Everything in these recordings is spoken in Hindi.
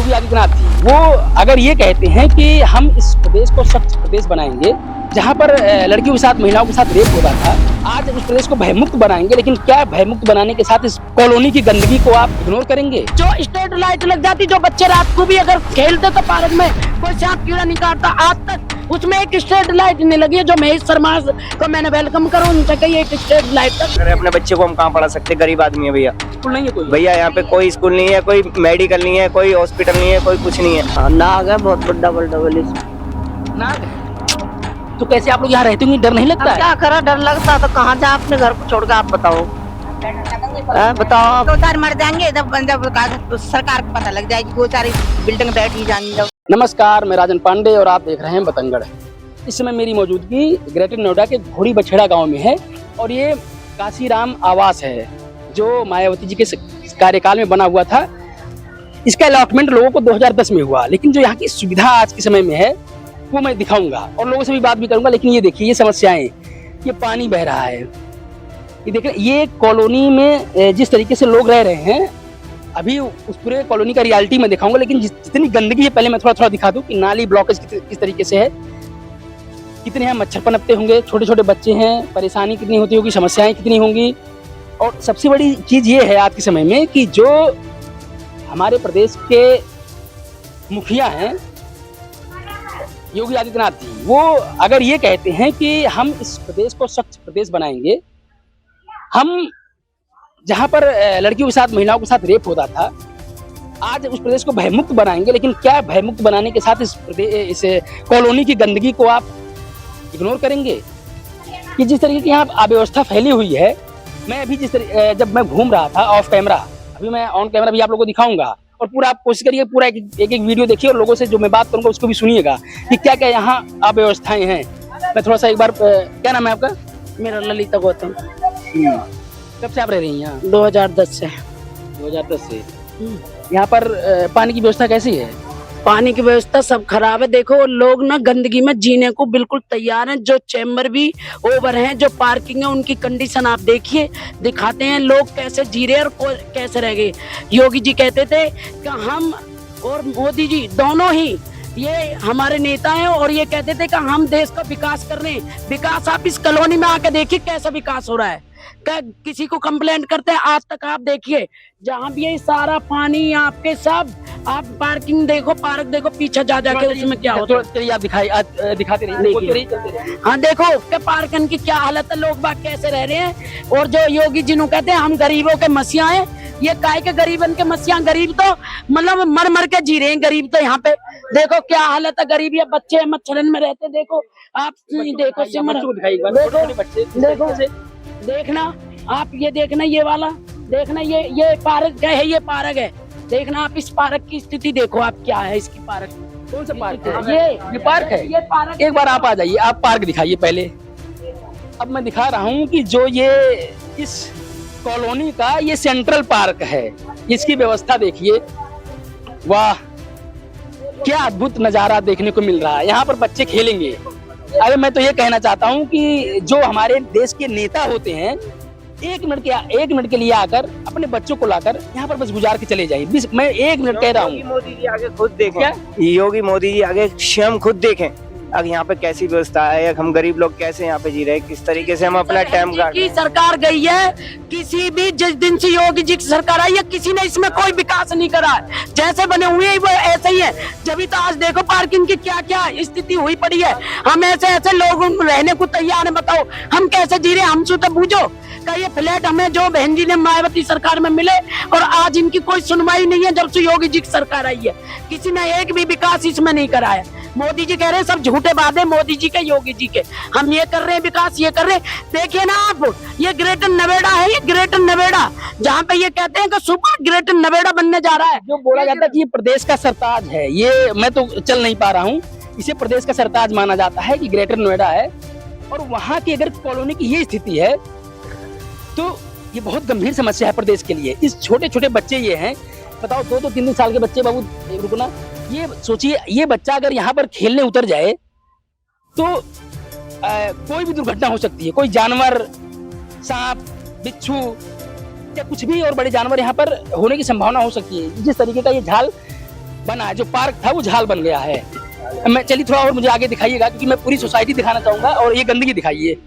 योगी आदित्यनाथ जी वो अगर ये कहते हैं कि हम इस प्रदेश को स्वच्छ प्रदेश बनाएंगे जहाँ पर लड़कियों के साथ महिलाओं के साथ रेप होता था, आज उस प्रदेश को भयमुक्त बनाएंगे, लेकिन क्या भयमुक्त बनाने के साथ इस कॉलोनी की गंदगी को आप इग्नोर करेंगे? जो स्ट्रीट लाइट लग जाती, जो बच्चे रात को भी अगर खेलते तो पार्क में कोई सांप कीड़ा नहीं काटता, आज तक उसमें एक स्ट्रीट लाइट नहीं लगी है। जो महेश शर्मा को मैंने वेलकम करूँ उनसे कही एक स्ट्रीट लाइट तक। अरे अपने बच्चे को हम कहाँ पढ़ा सकते, गरीब आदमी है भैया। स्कूल नहीं है कोई भैया यहाँ पे कोई स्कूल नहीं है, कोई मेडिकल नहीं है, कोई हॉस्पिटल नहीं है, कोई कुछ नहीं है। नाग है बहुत बड़ा डबल नाग। तो कैसे आप लोग यहाँ रहते होंगे, डर नहीं लगता है? क्या करा, डर लगता तो कहाँ जाए अपने घर को छोड़ के, आप बताओ। बताओ दो चार मर जाएंगे जब सरकार को पता लग जाएगी, दो चार बिल्डिंग बैठ ही जाएंगे। नमस्कार, मैं राजन पांडे और आप देख रहे हैं बतंगड़। इस समय मेरी मौजूदगी ग्रेटर नोएडा के घोड़ी बछेड़ा गांव में है और ये काशीराम आवास है जो मायावती जी के कार्यकाल में बना हुआ था। इसका अलॉटमेंट लोगों को 2010 में हुआ, लेकिन जो यहाँ की सुविधा आज के समय में है वो मैं दिखाऊंगा और लोगों से भी बात भी करूंगा। लेकिन ये देखिए, ये समस्याएं, ये पानी बह रहा है, ये देखिए, ये कॉलोनी में जिस तरीके से लोग रह रहे हैं, अभी उस पूरे कॉलोनी का रियलिटी में दिखाऊंगा। लेकिन जितनी गंदगी है पहले मैं थोड़ा दिखा दूं कि नाली ब्लॉकेज किस तरीके से है, कितने यहाँ मच्छर पनपते होंगे, छोटे छोटे बच्चे हैं, परेशानी कितनी होती होगी, समस्याएं कितनी होंगी। और सबसे बड़ी चीज ये है आज के समय में कि जो हमारे प्रदेश के मुखिया हैं योगी आदित्यनाथ जी, वो अगर ये कहते हैं कि हम इस प्रदेश को स्वच्छ प्रदेश बनाएंगे, हम जहाँ पर लड़कियों के साथ महिलाओं के साथ रेप होता था, आज उस प्रदेश को भयमुक्त बनाएंगे, लेकिन क्या भयमुक्त बनाने के साथ इस कॉलोनी की गंदगी को आप इग्नोर करेंगे? कि जिस तरीके की यहाँ अव्यवस्था फैली हुई है, मैं अभी जब मैं घूम रहा था ऑफ कैमरा, अभी मैं ऑन कैमरा भी आप लोगों को दिखाऊंगा और पूरा आप कोशिश करिए, पूरा एक वीडियो देखिए और लोगों से जो मैं बात करूंगा उसको भी सुनिएगा कि क्या क्या यहाँ अव्यवस्थाएं हैं। मैं थोड़ा सा एक बार, क्या नाम है आपका? मेरा ललिता गौतम। कब से आप रह रही हैं यहाँ? 2010 से। 2010 से। यहाँ पर पानी की व्यवस्था कैसी है? पानी की व्यवस्था सब खराब है। देखो लोग ना गंदगी में जीने को बिल्कुल तैयार हैं। जो चैम्बर भी ओवर हैं, जो पार्किंग है, उनकी कंडीशन आप देखिए, दिखाते हैं लोग कैसे जी रहे और कैसे रह गए। योगी जी कहते थे कि हम और मोदी जी दोनों ही ये हमारे नेता हैं और ये कहते थे कि हम देश का विकास कर रहे हैं। विकास आप इस कॉलोनी में आके देखिए कैसा विकास हो रहा है। क्या किसी को कंप्लेंट करते हैं? आज तक आप देखिए जहाँ भी ये सारा पानी आपके सब, आप पार्किंग देखो, पार्क देखो, पीछे जा जाके उसमें क्या होता है आप दिखाते रहिए। हाँ देखो क्या पार्किंग की क्या हालत है, लोग बाग कैसे रह रहे हैं। और जो योगी जी नु कहते हैं हम गरीबों के मसीहा हैं, ये काय के गरीबन के मसीहा? गरीब तो मतलब मर मर के जी रहे हैं गरीब तो। यहाँ पे देखो क्या हालत है, गरीब, ये बच्चे मच्छरन में रहते। देखो आप, देखो सिमर, देखो देखना आप, ये देखना, ये वाला देखना, ये पार्क है, ये पार्क है। देखना आप इस पार्क की स्थिति देखो आप, क्या है इसकी पार्क। कौन सा पार्क है? ये पार्क है। ये पार्क। एक बार आप आ जाइए, आप पार्क दिखाइए पहले। अब मैं दिखा रहा हूँ कि जो ये इस कॉलोनी का ये सेंट्रल पार्क है, इसकी व्यवस्था देखिए। वाह, क्या अद्भुत नजारा देखने को मिल रहा है। यहाँ पर बच्चे खेलेंगे। अरे मैं तो ये कहना चाहता हूँ कि जो हमारे देश के नेता होते हैं, एक मिनट के लिए आकर अपने बच्चों को लाकर यहाँ पर बस गुजार के चले जाइए। मैं 1 मिनट कह रहा हूँ। मोदी जी आगे खुद देखें, योगी मोदी जी आगे स्वयं खुद देखें अब यहाँ पे कैसी व्यवस्था है, हम गरीब लोग कैसे यहाँ पे जी रहे हैं, किस तरीके से हम अपना टाइम की सरकार गई है। किसी भी जिस दिन से योगी जी की सरकार आई है, किसी ने इसमें कोई विकास नहीं करा है। जैसे बने हुए हैं वो ऐसे ही है। जब तो आज देखो पार्किंग की क्या क्या स्थिति हुई पड़ी है। हम ऐसे लोग रहने को तैयार है। बताओ हम कैसे जी रहे हैं? हमसे तो पूछो। ये फ्लैट हमें जो बहन जी ने मायावती सरकार में मिले और आज इनकी कोई सुनवाई नहीं है। जब से योगी जी की सरकार आई है, किसी ने एक भी विकास इसमें नहीं कराया। मोदी जी कह रहे हैं सब झूठे वादे मोदी जी के, योगी जी के, हम ये कर रहे हैं विकास, ये कर रहे हैं। देखिए ना आप, ये ग्रेटर नोएडा है, ये ग्रेटर नोएडा, जहाँ पे ये कहते हैं कि सुपर ग्रेटर नोएडा बनने जा रहा है। जो बोला जाता है कि ये प्रदेश का सरताज है, ये मैं तो चल नहीं पा रहा हूँ। इसे प्रदेश का सरताज माना जाता है कि ग्रेटर नोएडा है। और वहाँ की अगर कॉलोनी की ये स्थिति है तो ये बहुत गंभीर समस्या है प्रदेश के लिए। इस छोटे छोटे बच्चे ये हैं, बताओ 2-3 साल के बच्चे। बाबू रुकना, ये सोचिए, ये बच्चा अगर यहाँ पर खेलने उतर जाए तो कोई भी दुर्घटना हो सकती है। कोई जानवर, सांप, बिच्छू या कुछ भी और बड़े जानवर यहाँ पर होने की संभावना हो सकती है। जिस तरीके का ये झाल बना है, जो पार्क था वो झाल बन गया है। मैं चलिए थोड़ा और मुझे आगे दिखाइएगा, क्योंकि मैं पूरी सोसाइटी दिखाना चाहूंगा और ये गंदगी दिखाइए।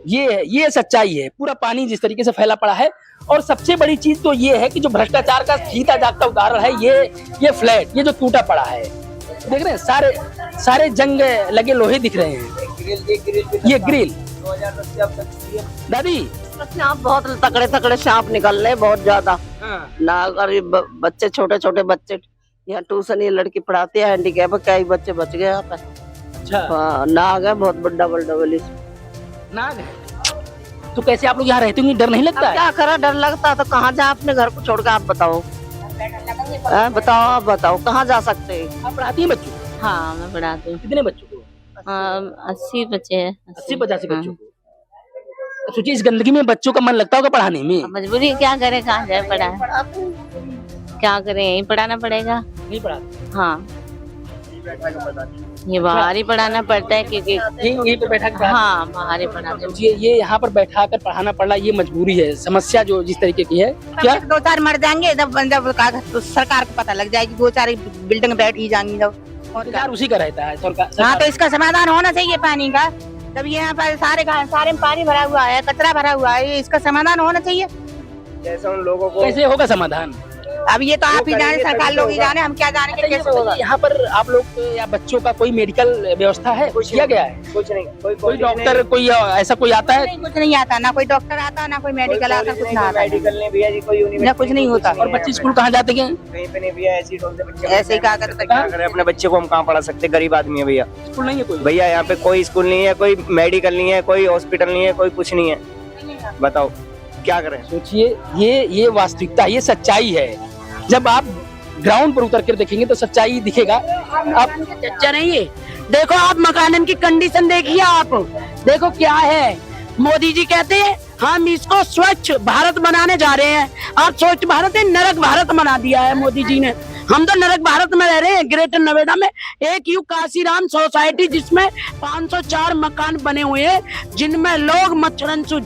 ये सच्चाई है, पूरा पानी जिस तरीके से फैला पड़ा है। और सबसे बड़ी चीज तो ये है कि जो भ्रष्टाचार का जीता जागता उदाहरण है ये फ्लैट, ये जो टूटा पड़ा है, देख रहे हैं सारे जंग लगे लोहे दिख रहे हैं। ये ग्रिल दादी सांप बहुत तकड़े सांप निकल रहे बहुत ज्यादा। ना गरीब बच्चे, छोटे छोटे बच्चे, यहाँ ट्यूशन ये लड़की पढ़ाती है, हैंडीकैप है, कई बच्चे बच गए यहाँ पे। अच्छा, हाँ, नाग है बहुत बड़ा बड़ी नाग है। तो कैसे आप लोग यहाँ रहते होंगे, डर नहीं लगता है? क्या करा, डर लगता तो कहाँ जा, अपने घर को छोड़कर आप बताओ। बताओ आप बताओ कहाँ जा सकते हैं? आप पढ़ाती हैं बच्चों को? हाँ मैं पढ़ाती हूँ। कितने बच्चों को? 80 बच्चे हैं। 80-85 बच्चों को। तो सोचिए इस गंदगी में बच्चों का मन लगता होगा पढ़ाने में। मजबूरी क्या करे, कहाँ जाए पढ़ाए, क्या करें, यहीं पढ़ाना पड़ेगा। नहीं पढ़ाते? हाँ ये बाहर ही पढ़ाना पड़ता है, क्योंकि यहीं पे बैठा के हाँ बाहर ही पढ़ाते हैं। ये यहाँ पर बैठा कर पढ़ाना पड़ रहा है, ये मजबूरी है। समस्या जो जिस तरीके की है, क्या 2-4 मर जाएंगे जब तो सरकार को पता लग जाएगी, 2-4 बिल्डिंग बैठ ही जाएंगी जब। और सरकार उसी का रहता है सरकार। हाँ, तो इसका समाधान होना चाहिए पानी का। जब यहाँ पर सारे में पानी भरा हुआ है, कचरा भरा हुआ है, इसका समाधान होना चाहिए। जैसे उन लोगों को कैसे होगा समाधान? अब ये तो आप ही जाने, सरकार लोग ही जाने, हम क्या जाने कि कैसे होगा। यहाँ पर आप लोग या बच्चों का कोई मेडिकल व्यवस्था है, कुछ किया गया है? कुछ नहीं, कोई डॉक्टर कोई ऐसा कोई आता है? कुछ नहीं आता, ना कोई डॉक्टर आता, ना कोई मेडिकल आता, कुछ ना आता, मेडिकल नहीं भैया जी, कोई ना कुछ नहीं होता। और बच्चे स्कूल कहाँ जाते हैं? कहीं पे नहीं भैया, ऐसे ही ढोलते बच्चे। ऐसे ही क्या करते, अपने बच्चे को हम कहाँ पढ़ा सकते, गरीब आदमी है भैया। स्कूल नहीं है कोई? भैया यहाँ पे कोई स्कूल नहीं है, कोई मेडिकल नहीं है, कोई हॉस्पिटल नहीं है, कोई कुछ नहीं है। बताओ क्या करें? सोचिए ये वास्तविकता, ये सच्चाई है। जब आप ग्राउंड पर उतर कर देखेंगे तो सच्चाई दिखेगा। आप चर्चा नहीं है। देखो आप मकानन की कंडीशन देखिए, आप देखो क्या है। मोदी जी कहते हैं हम इसको स्वच्छ भारत बनाने जा रहे हैं, और स्वच्छ भारत है नरक भारत बना दिया है मोदी जी ने। हम तो नरक भारत में रह रहे हैं। ग्रेटर नोएडा में एक यू काशीराम सोसाइटी, जिसमें 504 मकान बने हुए हैं, जिनमें लोग मच्छरन से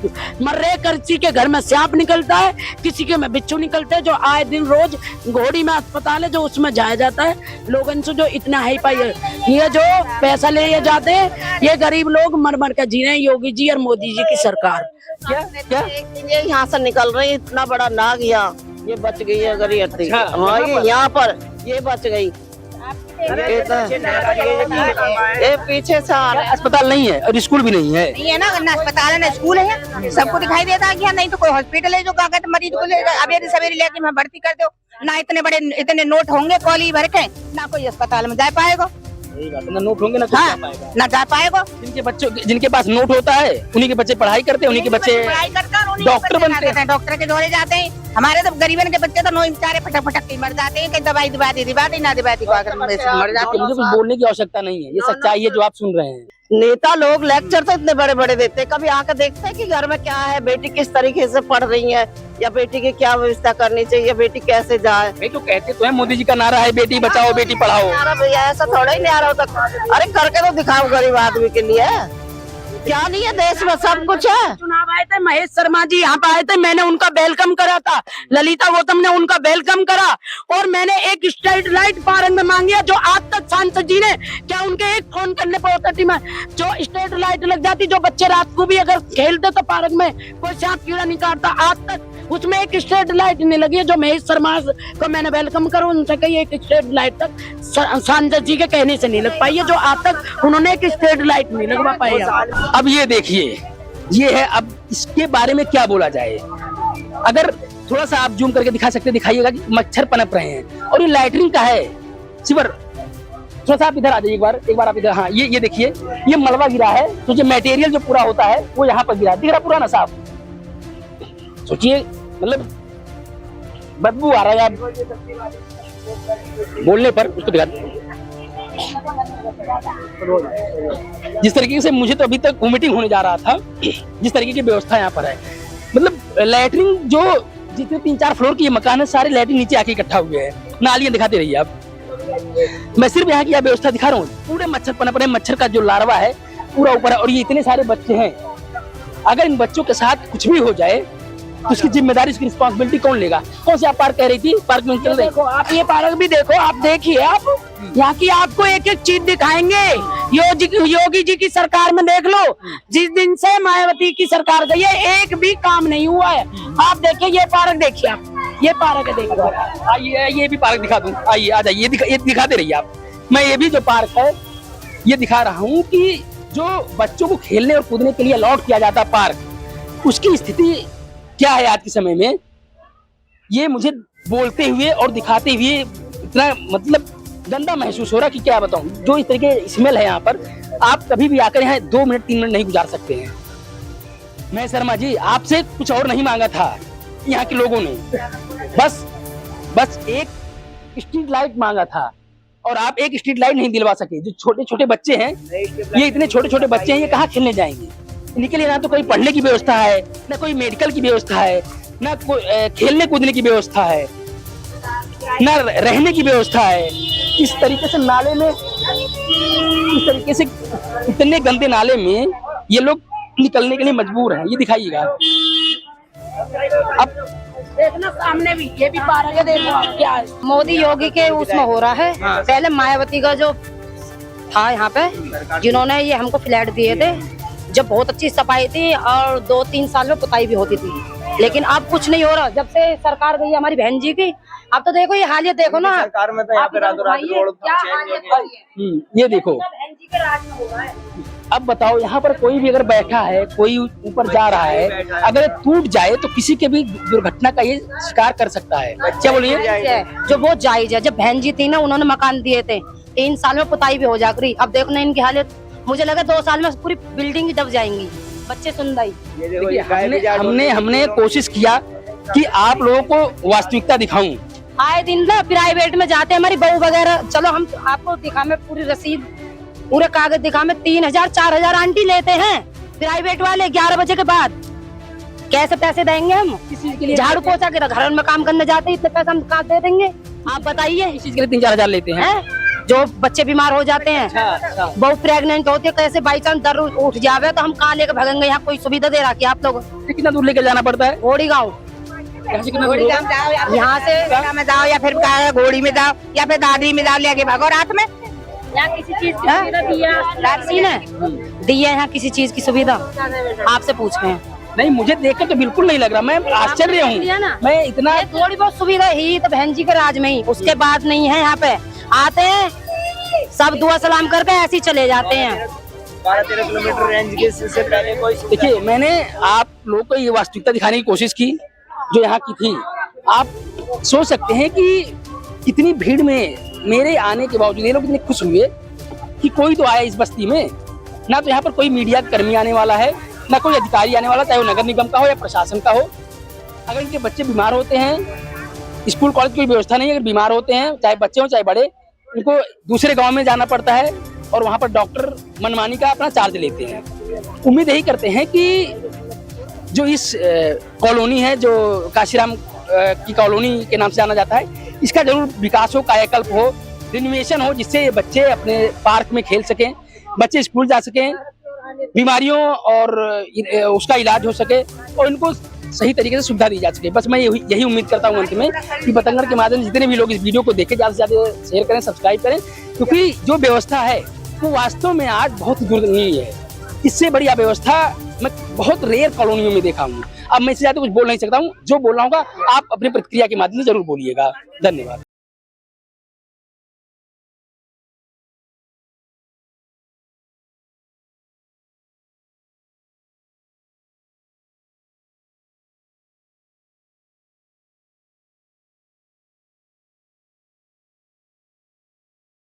मर रहे। किसी के घर में सांप निकलता है, किसी के में बिच्छू निकलते हैं, जो आए दिन रोज घोड़ी में अस्पताल है जो उसमें जाया जाता है। लोगों से जो इतना हाई पाई है, ये जो पैसा ले जाते हैं, ये गरीब लोग मर मर कर जी रहे हैं। योगी जी और मोदी जी की सरकार क्या ये यहाँ से निकल रही है, इतना बड़ा नाग यहाँ, ये बच गई है अगर ये यहाँ पर ये बच गई। ये पीछे से आ रहा है। अस्पताल नहीं है और स्कूल भी नहीं है। नहीं है ना, ना अस्पताल है ना स्कूल है, सबको दिखाई देता है कि नहीं तो कोई हॉस्पिटल है जो क्या कहते मरीज को अबेरी सवेरे लेके मैं भर्ती कर दो ना। इतने नोट होंगे कॉली भर के, ना कोई अस्पताल में जा पाएगा। ना नोट होंगे ना हाँ, ना जा पाएगा। जिनके पास नोट होता है उन्हीं के बच्चे पढ़ाई करते हैं, उन्हीं के बच्चे डॉक्टर बनते हैं, डॉक्टर के दौरे जाते हैं। हमारे तो गरीबन के बच्चे तो नो बेचारे फटक फटक के मर जाते हैं, कहीं दवाई दिवाती ना दिवाती मर जाते हैं। मुझे कुछ बोलने की आवश्यकता नहीं है, ये सच्चाई है जो आप सुन रहे हैं। नेता लोग लेक्चर तो इतने बड़े बड़े देते हैं, कभी आकर देखते हैं कि घर में क्या है, बेटी किस तरीके से पढ़ रही है, या बेटी की क्या व्यवस्था करनी चाहिए, बेटी कैसे जाए। भाई तो कहते तो है, मोदी जी का नारा है बेटी बचाओ बेटी पढ़ाओ। नारा भैया ऐसा थोड़ा ही नहीं आ रहा होता। अरे करके तो दिखाओ गरीब आदमी के लिए, क्या नहीं है देश में, सब कुछ है। चुनाव आए थे, महेश शर्मा जी यहाँ पे आए थे, मैंने उनका वेलकम करा था, ललिता गौतम ने उनका वेलकम करा, और मैंने एक स्ट्रीट लाइट पार्क में मांगी है, जो आज तक सांसद जी ने क्या उनके एक फोन करने पर अथॉरिटी में जो स्ट्रीट लाइट लग जाती, जो बच्चे रात को भी अगर खेलते तो पार्क में कोई सांप कीड़ा नहीं काटता, आज तक उसमें एक स्ट्रीट लाइट नहीं लगी है। जो महेश शर्मा को मैंने वेलकम करा, उनसे कही एक स्ट्रीट लाइट तक सांसद जी के कहने से नहीं लग पाई है, जो आज तक उन्होंने एक स्ट्रीट लाइट नहीं लगवा पाई है। अब ये देखिए, ये है, अब इसके बारे में क्या बोला जाए। अगर थोड़ा सा आप जूम करके दिखा सकते, दिखाइएगा कि मच्छर पनप रहे हैं, और ये लैटरिन का है। सिवर थोड़ा सा आप इधर आ जाइए, एक बार आप इधर। हाँ, ये देखिए, ये मलबा गिरा है, तो जो मटेरियल जो पूरा होता है वो यहाँ पर गिरा, दिख रहा पूरा ना साफ। सोचिए, मतलब बदबू आ रहा है यार बोलने पर, उसको दिखा। जिस तरीके से मुझे तो अभी तक वोमिटिंग होने जा रहा था, जिस तरीके की व्यवस्था यहाँ पर है। मतलब लैटरिन जो जितने 3-4 फ्लोर की मकान है, सारे लैटरिन नीचे आके इकट्ठा हुए हैं। नालियां दिखाते रहिए आप, मैं सिर्फ यहाँ की व्यवस्था दिखा रहा हूँ। पूरे मच्छर पनप रहे, मच्छर का जो लार्वा है पूरा ऊपर है, और ये इतने सारे बच्चे हैं। अगर इन बच्चों के साथ कुछ भी हो जाए तो उसकी जिम्मेदारी, उसकी रिस्पॉन्सिबिलिटी कौन लेगा? कौन सी आप पार्क कह रही थी, पार्क में चल रही? देखो आप ये पार्क भी देखो, आप देखिए, आप यहाँ की आपको एक एक चीज दिखाएंगे। योगी जी की सरकार में देख लो, जिस दिन से मायावती की सरकार गई है एक भी काम नहीं हुआ है। आप देखिए ये पार्क देखिए, आप ये पार्क है, देखिए। आइए ये भी पार्क दिखा दूं, आइए आ जाइए, ये दिखाते रहिए आप। मैं ये भी जो पार्क है ये दिखा रहा हूँ कि जो बच्चों को खेलने और कूदने के लिए अलॉट किया जाता पार्क, उसकी स्थिति क्या है आज के समय में, ये मुझे बोलते हुए और दिखाते हुए इतना मतलब गंदा महसूस हो रहा कि क्या बताऊं। जो इस तरीके स्मेल है यहाँ पर, आप कभी भी आकर यहाँ 2 मिनट 3 मिनट नहीं गुजार सकते हैं। मैं शर्मा जी आपसे कुछ और नहीं मांगा था, यहाँ के लोगों ने बस एक स्ट्रीट लाइट मांगा था और आप एक स्ट्रीट लाइट नहीं दिलवा सके। जो छोटे छोटे बच्चे हैं, ये इतने छोटे छोटे बच्चे हैं, ये कहाँ खेलने जाएंगे? इनके लिए ना तो कोई पढ़ने की व्यवस्था है, ना कोई मेडिकल की व्यवस्था है, ना कोई खेलने कूदने की व्यवस्था है, ना रहने की व्यवस्था है। इस तरीके से नाले में, इस तरीके से इतने गंदे नाले में ये लोग निकलने के लिए मजबूर हैं। ये दिखाइएगा अब, देखना सामने भी, ये भी पार्क है, देखो आप क्या है। मोदी योगी के उसमें हो रहा है। पहले मायावती का जो था यहाँ पे, जिन्होंने ये हमको फ्लैट दिए थे, जब बहुत अच्छी सफाई थी और 2-3 साल में पुताई भी होती थी, लेकिन अब कुछ नहीं हो रहा। जब से सरकार गई हमारी बहन जी की, अब तो देखो ये हालियत देखो ना। सरकार में तो यहाँ पे रातों रात रोड ये देखो, बहन जी के राज में हो रहा है। अब बताओ यहाँ पर कोई भी अगर बैठा है, कोई ऊपर जा रहा है, अगर टूट जाए तो किसी के भी दुर्घटना का ये शिकार कर सकता है। क्या बोलिए? जो बहुत जायज है। जब बहन जी थी ना, उन्होंने मकान दिए थे, 3 साल में पुताई भी हो जाकर, अब देखो ना इनकी हालत। मुझे लगा 2 साल में पूरी बिल्डिंग ही दब जाएंगी। बच्चे सुनदाई। हमने कोशिश किया कि आप लोगों को वास्तविकता दिखाऊं। आए दिन ना प्राइवेट में जाते हैं हमारी बहू वगैरह, चलो हम आपको दिखा, में पूरी रसीद पूरे कागज दिखा, में 3000-4000 आंटी लेते हैं प्राइवेट वाले 11 बजे के बाद। कैसे पैसे देंगे हम? झाड़ू पोछा के घर में काम करने जाते हैं, इतने पैसे हम कहाँ दे देंगे? आप बताइए। इस चीज के लिए 3-4 हजार लेते हैं। जो बच्चे बीमार हो जाते हैं, बहुत प्रेग्नेंट होती है, कैसे बाई चांस दर्द उठ जावे तो हम कहाँ लेकर भागेंगे? यहाँ कोई सुविधा दे रखी है आप लोग? कितना दूर लेकर जाना पड़ता है? घोड़ी गाँव, यहाँ से में जाओ या फिर घोड़ी में जाओ या फिर दादरी में जाओ, लेके भागो रात में। यहाँ किसी चीज की सुविधा दी है? यहाँ किसी चीज की सुविधा आपसे पूछ रहे हैं? नहीं, मुझे देखकर तो बिल्कुल नहीं लग रहा। मैं आश्चर्य हूँ, मैं इतना थोड़ी बहुत सुविधा ही तो बहन जी के राज में ही, उसके बाद नहीं है। यहाँ पे आते हैं सब दुआ सलाम करके ऐसे ही चले जाते हैं। 12-13 किलोमीटर रेंज के से पहले कोई। देखिए, मैंने आप लोगों को ये वास्तविकता दिखाने की कोशिश की जो यहाँ की थी। आप सोच सकते हैं कि कितनी भीड़ में मेरे आने के बावजूद ये लोग इतने खुश हुए कि कोई तो आया इस बस्ती में। ना तो यहाँ पर कोई मीडिया कर्मी आने वाला है, ना कोई अधिकारी आने वाला, चाहे वो नगर निगम का हो या प्रशासन का हो। अगर इनके बच्चे बीमार होते हैं, स्कूल कॉलेज की व्यवस्था नहीं है, अगर बीमार होते हैं, चाहे बच्चे हो चाहे बड़े, उनको दूसरे गांव में जाना पड़ता है और वहाँ पर डॉक्टर मनमानी का अपना चार्ज लेते हैं। उम्मीद यही करते हैं कि जो इस कॉलोनी है, जो काशीराम की कॉलोनी के नाम से जाना जाता है, इसका जरूर विकास हो, कायाकल्प हो, रिनोवेशन हो, जिससे बच्चे अपने पार्क में खेल सकें, बच्चे स्कूल जा सकें, बीमारियों और उसका इलाज हो सके और इनको सही तरीके से सुविधा दी जा सके। बस मैं यही उम्मीद करता हूँ अंत में कि बतंगड़ के माध्यम से जितने भी लोग इस वीडियो को देखें, ज़्यादा से ज़्यादा शेयर करें, सब्सक्राइब करें, क्योंकि जो व्यवस्था है वो वास्तव में आज बहुत दुर्दयनीय है। इससे बड़ी व्यवस्था मैं बहुत रेयर कॉलोनियों में देखा हूँ। अब मैं इससे ज़्यादा कुछ बोल नहीं सकता हूँ। जो बोल रहा हूँ आप अपनी प्रतिक्रिया के माध्यम से जरूर बोलिएगा। धन्यवाद।